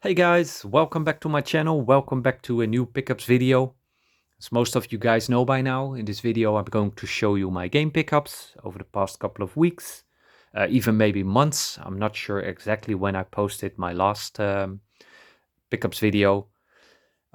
Hey guys, welcome back to my channel. Welcome back to a new pickups video. As most of you guys know by now, in this video I'm going to show you my game pickups over the past couple of weeks, even maybe months. I'm not sure exactly when I posted my last pickups video.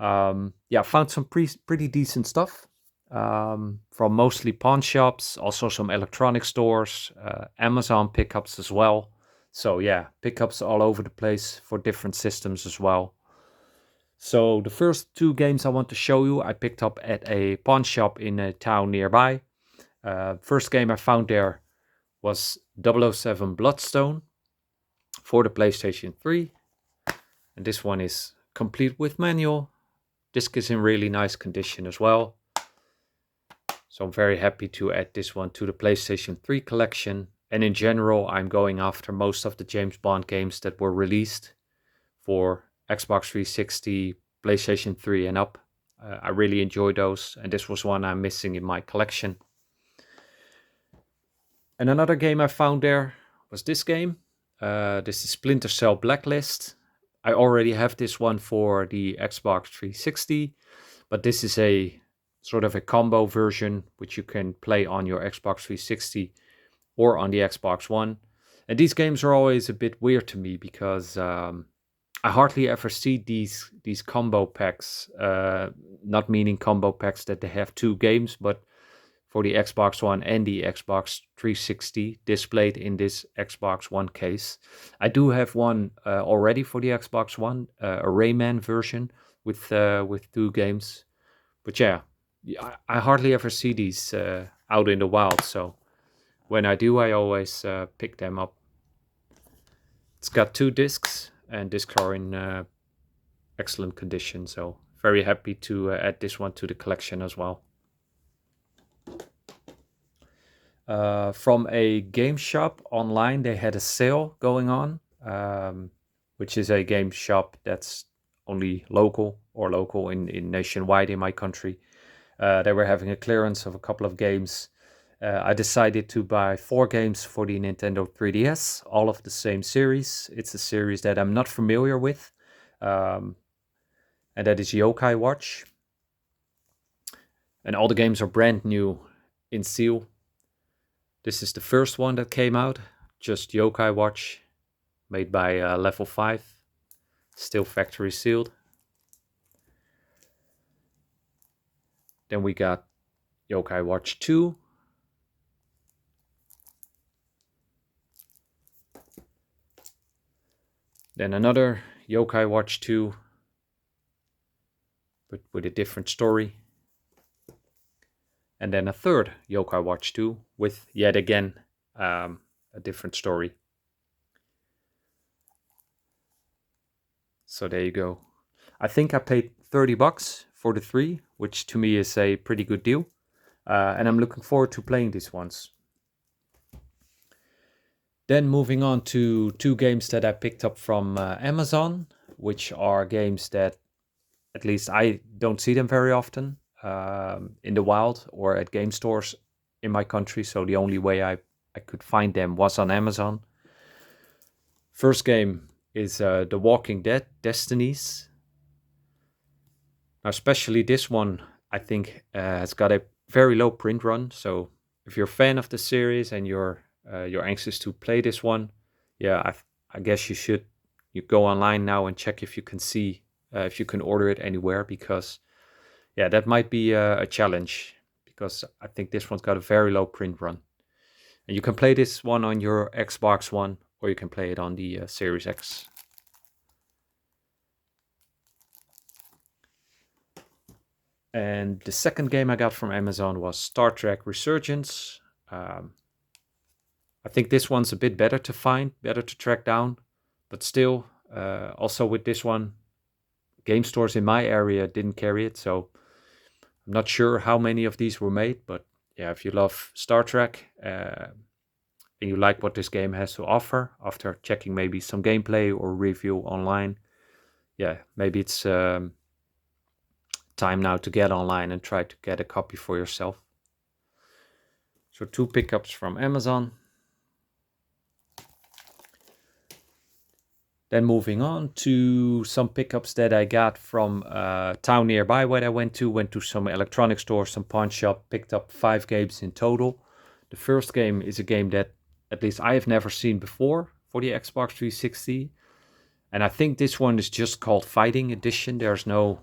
Yeah, I found some pretty decent stuff from mostly pawn shops, also some electronic stores, Amazon pickups as well. So yeah, pickups all over the place for different systems as well. So the first two games I want to show you, I picked up at a pawn shop in a town nearby. First game I found there was 007 Bloodstone for the PlayStation 3. And this one is complete with manual. Disc is in really nice condition as well. So I'm very happy to add this one to the PlayStation 3 collection. And in general, I'm going after most of the James Bond games that were released for Xbox 360, PlayStation 3 and up. I really enjoy those, and this was one I'm missing in my collection. And another game I found there was this game. This is Splinter Cell Blacklist. I already have this one for the Xbox 360, but this is a sort of a combo version which you can play on your Xbox 360 or on the Xbox One. And these games are always a bit weird to me because I hardly ever see these combo packs, not meaning combo packs that they have two games, but for the Xbox One and the Xbox 360 displayed in this Xbox One case. I do have one already for the Xbox One, a Rayman version with two games. But yeah, I hardly ever see these out in the wild, so when I do, I always pick them up. It's got two discs, and discs are in excellent condition, so very happy to add this one to the collection as well. From a game shop online, they had a sale going on, which is a game shop that's only local in nationwide in my country. They were having a clearance of a couple of games. I decided to buy 4 games for the Nintendo 3DS, all of the same series. It's a series that I'm not familiar with, and that is Yokai Watch. And all the games are brand new in seal. This is the first one that came out, just Yokai Watch, made by Level 5, still factory sealed. Then we got Yokai Watch 2. Then another Yokai Watch 2, but with a different story. And then a third Yokai Watch 2 with yet again a different story. So there you go. I think I paid $30 for the 3, which to me is a pretty good deal. And I'm looking forward to playing these ones. Then moving on to 2 games that I picked up from Amazon, which are games that at least I don't see them very often in the wild or at game stores in my country. So the only way I could find them was on Amazon. First game is The Walking Dead Destinies. Now, especially this one, I think has got a very low print run. So if you're a fan of the series and you're anxious to play this one, yeah, I guess you go online now and check if you can see if you can order it anywhere, because yeah, that might be a challenge, because I think this one's got a very low print run. And you can play this one on your Xbox One, or you can play it on the Series X. And the second game I got from Amazon was Star Trek Resurgence. I think this one's a bit better to find, better to track down, but still, also with this one, game stores in my area didn't carry it, so I'm not sure how many of these were made, but yeah, if you love Star Trek and you like what this game has to offer, after checking maybe some gameplay or review online, yeah, maybe it's time now to get online and try to get a copy for yourself. So 2 pickups from Amazon. Then moving on to some pickups that I got from a town nearby where I went to some electronic store, some pawn shop, picked up 5 games in total. The first game is a game that at least I have never seen before for the Xbox 360. And I think this one is just called Fighting Edition. There's no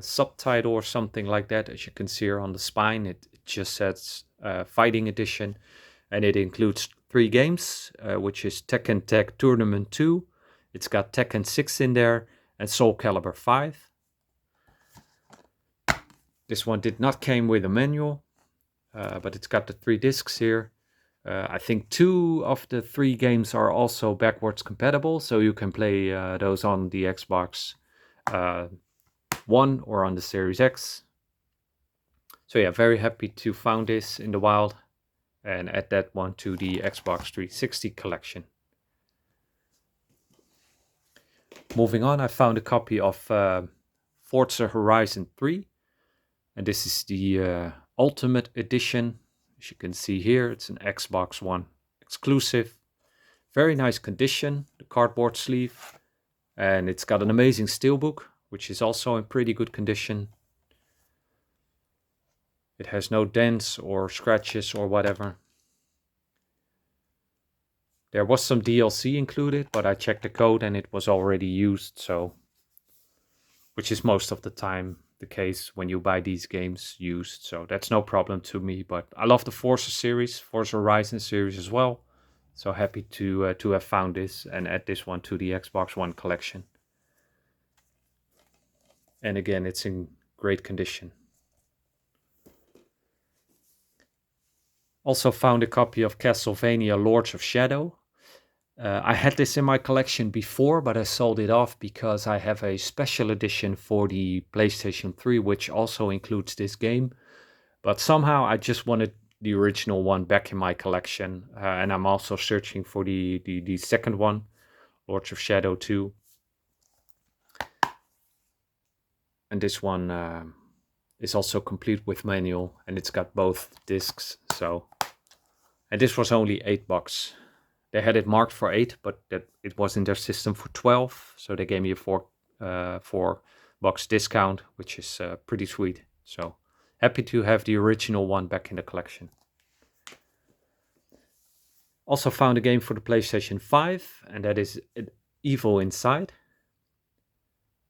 subtitle or something like that. As you can see here on the spine, it just says Fighting Edition. And it includes 3 games, which is Tekken Tag Tournament 2. It's got Tekken 6 in there and Soul Calibur 5. This one did not came with a manual, but it's got the 3 discs here. I think 2 of the 3 games are also backwards compatible, so you can play those on the Xbox One or on the Series X. So yeah, very happy to found this in the wild and add that one to the Xbox 360 collection. Moving on, I found a copy of Forza Horizon 3, and this is the Ultimate Edition. As you can see here, it's an Xbox One exclusive. Very nice condition, the cardboard sleeve, and it's got an amazing steelbook, which is also in pretty good condition. It has no dents or scratches or whatever. There was some DLC included, but I checked the code and it was already used, so which is most of the time the case when you buy these games used, so that's no problem to me. But I love the Forza series, Forza Horizon series as well, so happy to have found this and add this one to the Xbox One collection. And again, it's in great condition. Also found a copy of Castlevania Lords of Shadow. I had this in my collection before, but I sold it off because I have a special edition for the PlayStation 3, which also includes this game. But somehow I just wanted the original one back in my collection. And I'm also searching for the second one, Lords of Shadow 2. And this one is also complete with manual, and it's got both discs. So, and this was only $8. They had it marked for 8, but it was in their system for 12. So they gave me a $4 discount, which is pretty sweet. So happy to have the original one back in the collection. Also found a game for the PlayStation 5, and that is Evil Inside,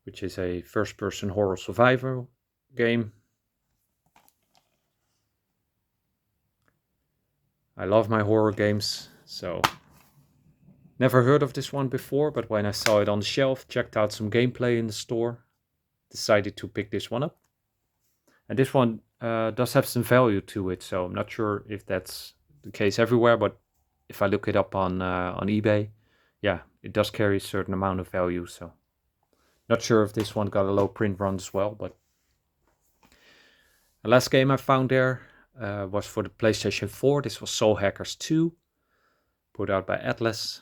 which is a first-person horror survival game. I love my horror games, so never heard of this one before, but when I saw it on the shelf, checked out some gameplay in the store, decided to pick this one up. And this one does have some value to it, so I'm not sure if that's the case everywhere, but if I look it up on eBay, yeah, it does carry a certain amount of value, so not sure if this one got a low print run as well. But the last game I found there was for the PlayStation 4. This was Soul Hackers 2, put out by Atlas,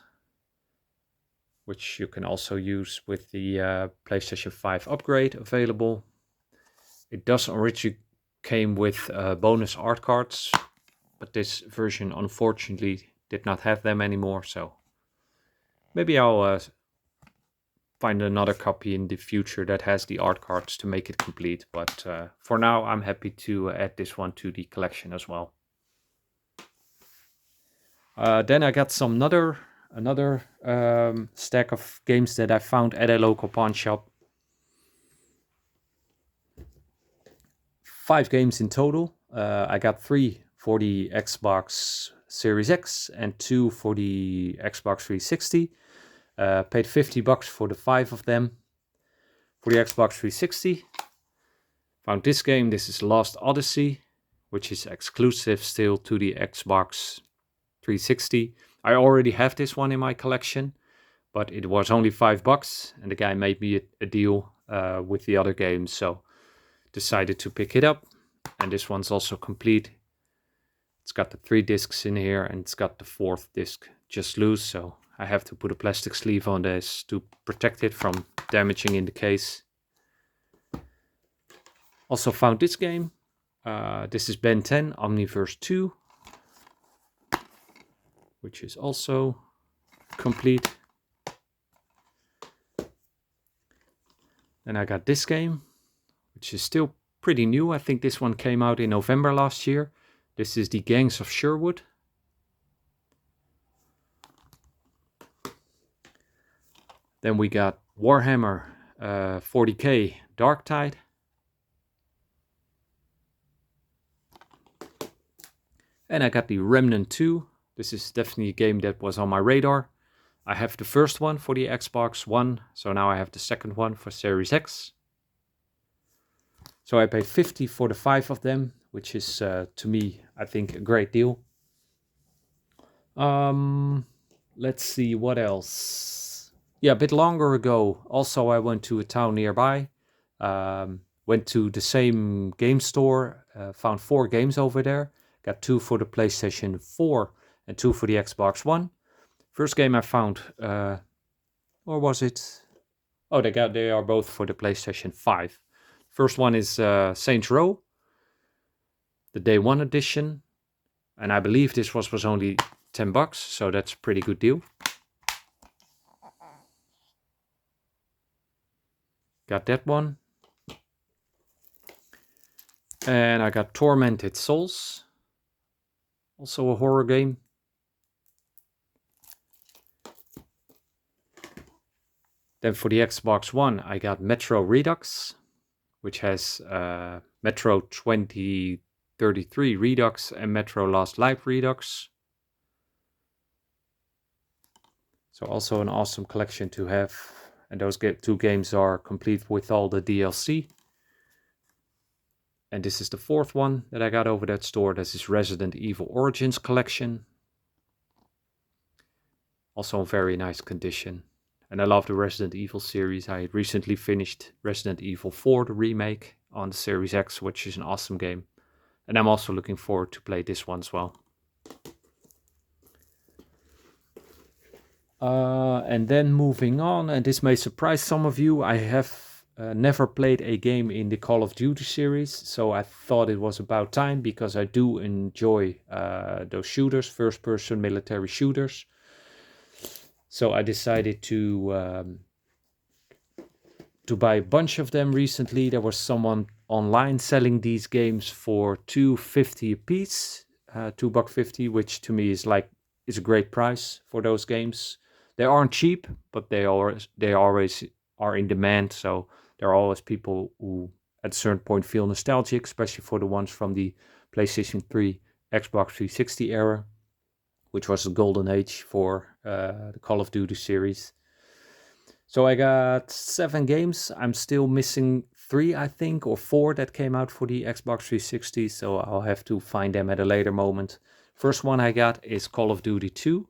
which you can also use with the PlayStation 5 upgrade available. It does originally came with bonus art cards, but this version unfortunately did not have them anymore, so maybe I'll find another copy in the future that has the art cards to make it complete. But for now, I'm happy to add this one to the collection as well. Then I got some another stack of games that I found at a local pawn shop. 5 games in total. I got 3 for the Xbox Series X and 2 for the Xbox 360. Paid $50 for the 5 of them. For the Xbox 360, found this game. This is Lost Odyssey, which is exclusive still to the Xbox 360. I already have this one in my collection, but it was only $5, and the guy made me a deal with the other games, so decided to pick it up. And this one's also complete. It's got the 3 discs in here, and it's got the 4th disc just loose, so I have to put a plastic sleeve on this to protect it from damaging in the case. Also found this game. This is Ben 10 Omniverse 2, which is also complete. Then I got this game, which is still pretty new. I think this one came out in November last year. This is the Gangs of Sherwood. Then we got Warhammer 40k Darktide. And I got the Remnant 2. This is definitely a game that was on my radar. I have the first one for the Xbox One, so now I have the second one for Series X. So I paid 50 for the 5 of them, which is, to me, I think, a great deal. Let's see, what else? Yeah, a bit longer ago, also I went to a town nearby. Went to the same game store, found 4 games over there. Got 2 for the PlayStation 4 and 2 for the Xbox One. First game I found, or was it? Oh, they are both for the PlayStation 5. First one is Saints Row, the Day 1 edition. And I believe this was only $10, so that's a pretty good deal. Got that one. And I got Tormented Souls, also a horror game. Then for the Xbox One, I got Metro Redux, which has Metro 2033 Redux and Metro Last Light Redux. So also an awesome collection to have. And those 2 games are complete with all the DLC. And this is the 4th one that I got over that store. This is Resident Evil Origins Collection. Also in very nice condition. And I love the Resident Evil series. I recently finished Resident Evil 4, the remake, on the Series X, which is an awesome game. And I'm also looking forward to play this one as well. And then moving on, and this may surprise some of you, I have never played a game in the Call of Duty series, so I thought it was about time, because I do enjoy those shooters, first-person military shooters. So I decided to buy a bunch of them recently. There was someone online selling these games for $2.50 a piece, $2.50, which to me is a great price for those games. They aren't cheap, but they always are in demand. So there are always people who at a certain point feel nostalgic, especially for the ones from the PlayStation 3, Xbox 360 era, which was the golden age for the Call of Duty series. So I got 7 games. I'm still missing 3, I think, or 4 that came out for the Xbox 360. So I'll have to find them at a later moment. First one I got is Call of Duty 2.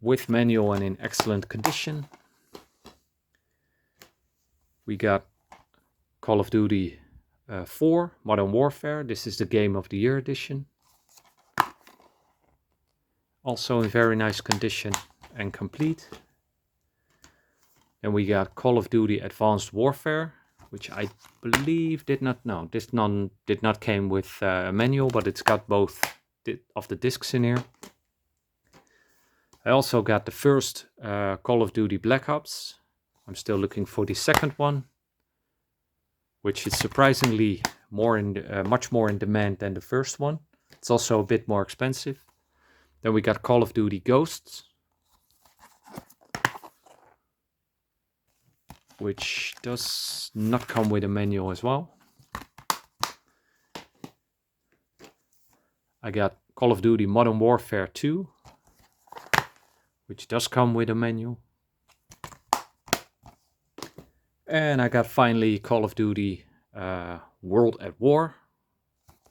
With manual and in excellent condition. We got Call of Duty 4, Modern Warfare. This is the Game of the Year edition. Also in very nice condition and complete. Then we got Call of Duty Advanced Warfare, which I believe did not came with a manual, but it's got both of the discs in here. I also got the first Call of Duty Black Ops. I'm still looking for the second one, which is surprisingly much more in demand than the first one. It's also a bit more expensive. Then we got Call of Duty Ghosts, which does not come with a manual as well. I got Call of Duty Modern Warfare 2, which does come with a manual. And I got finally Call of Duty World at War,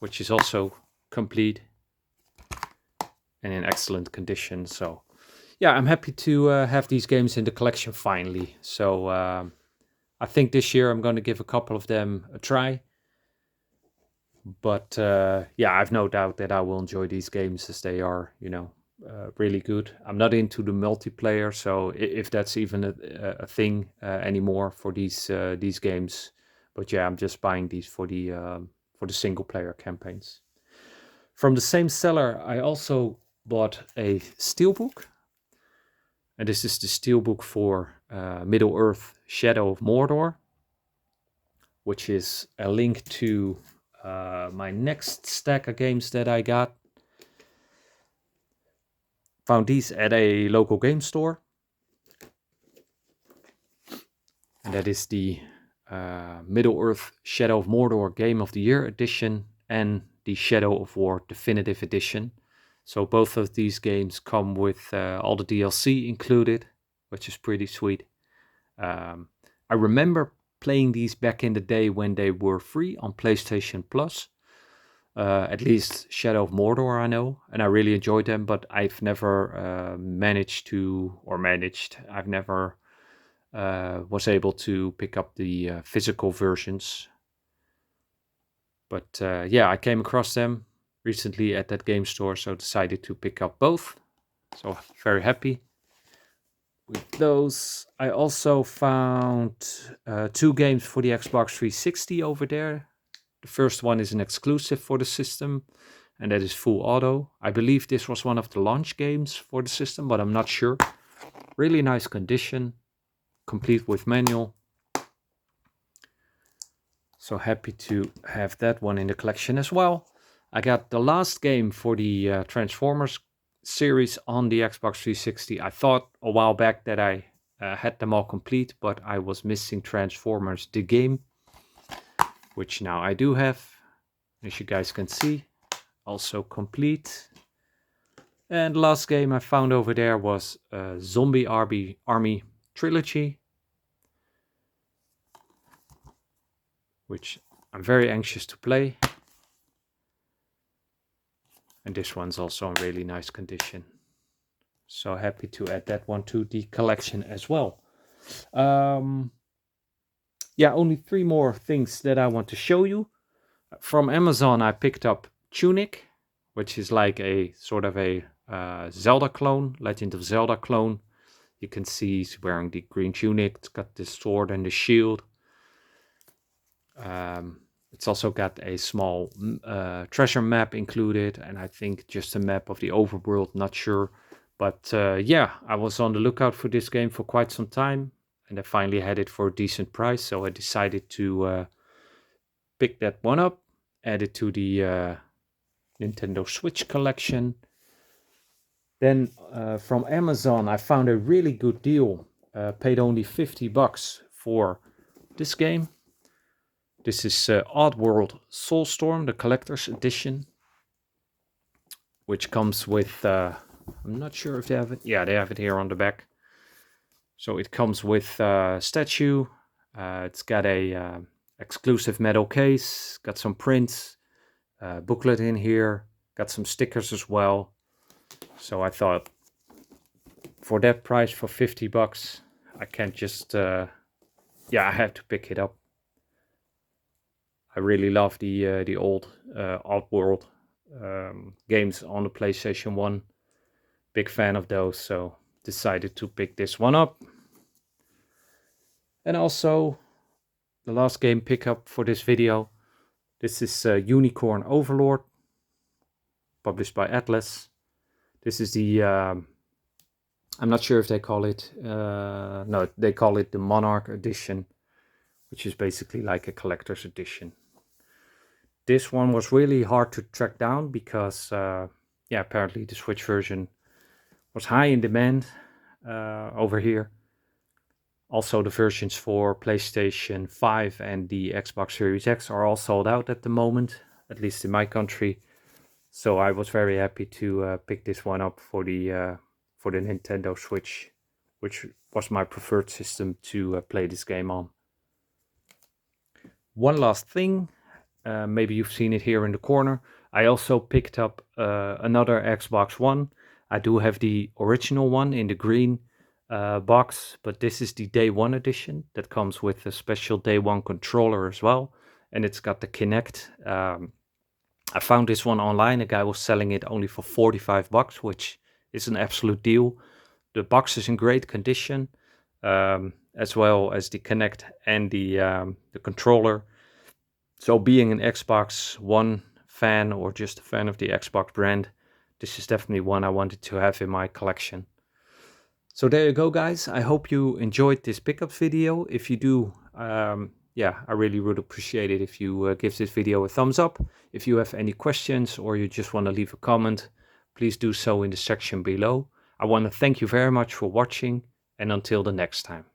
which is also complete and in excellent condition. So yeah, I'm happy to have these games in the collection finally. So I think this year I'm going to give a couple of them a try. But yeah, I've no doubt that I will enjoy these games, as they are, really good. I'm not into the multiplayer, so if that's even a thing anymore for these games. But yeah, I'm just buying these for the single player campaigns. From the same seller, I also bought a steelbook, And this is the steelbook for Middle-earth: Shadow of Mordor, which is a link to my next stack of games that I got. Found these at a local game store. And that is the Middle-earth: Shadow of Mordor Game of the Year edition and the Shadow of War Definitive Edition. So both of these games come with all the DLC included, which is pretty sweet. I remember playing these back in the day when they were free on PlayStation Plus. At least Shadow of Mordor I know, and I really enjoyed them, but I've never I've never was able to pick up the physical versions. But yeah, I came across them recently at that game store, so decided to pick up both. So very happy with those. I also found 2 games for the Xbox 360 over there. The first one is an exclusive for the system, and that is Full Auto. I believe this was one of the launch games for the system, but I'm not sure. Really nice condition, complete with manual. So happy to have that one in the collection as well. I got the last game for the Transformers series on the Xbox 360. I thought a while back that I had them all complete, but I was missing Transformers the game, which now I do have, as you guys can see, also complete. And the last game I found over there was Zombie Army Trilogy, which I'm very anxious to play. And this one's also in really nice condition. So happy to add that one to the collection as well. Yeah, only 3 more things that I want to show you. From Amazon, I picked up Tunic, which is like a sort of a Zelda clone, Legend of Zelda clone. You can see he's wearing the green tunic. It's got the sword and the shield. It's also got a small treasure map included, and I think just a map of the overworld, not sure. But yeah, I was on the lookout for this game for quite some time, and I finally had it for a decent price, so I decided to pick that one up, add it to the Nintendo Switch collection. Then from Amazon, I found a really good deal. Paid only $50 for this game. This is Oddworld Soulstorm, the collector's edition, which comes with, I'm not sure if they have it. Yeah, they have it here on the back. So it comes with statue. It's got a exclusive metal case, got some prints, booklet in here, got some stickers as well. So I thought, for that price, for $50, I can't just, yeah, I have to pick it up. I really love the old Oddworld games on the PlayStation 1. Big fan of those, so decided to pick this one up. And also, the last game pickup for this video. This is Unicorn Overlord, published by Atlas. This is the, I'm not sure if they call it, no, they call it the Monarch Edition, which is basically like a collector's edition. This one was really hard to track down because, yeah, apparently the Switch version was high in demand over here. Also, the versions for PlayStation 5 and the Xbox Series X are all sold out at the moment, at least in my country. So I was very happy to pick this one up for the Nintendo Switch, which was my preferred system to play this game on. One last thing, maybe you've seen it here in the corner. I also picked up another Xbox One. I do have the original one in the green box, but this is the Day 1 edition that comes with a special Day 1 controller as well, and it's got the Kinect. I found this one online. A guy was selling it only for $45, which is an absolute deal. The box is in great condition, as well as the Kinect and the controller. So being an Xbox One fan or just a fan of the Xbox brand, this is definitely one I wanted to have in my collection. So there you go, guys. I hope you enjoyed this pickups video. If you do, yeah, I really would appreciate it if you give this video a thumbs up. If you have any questions or you just want to leave a comment, please do so in the section below. I want to thank you very much for watching, and until the next time.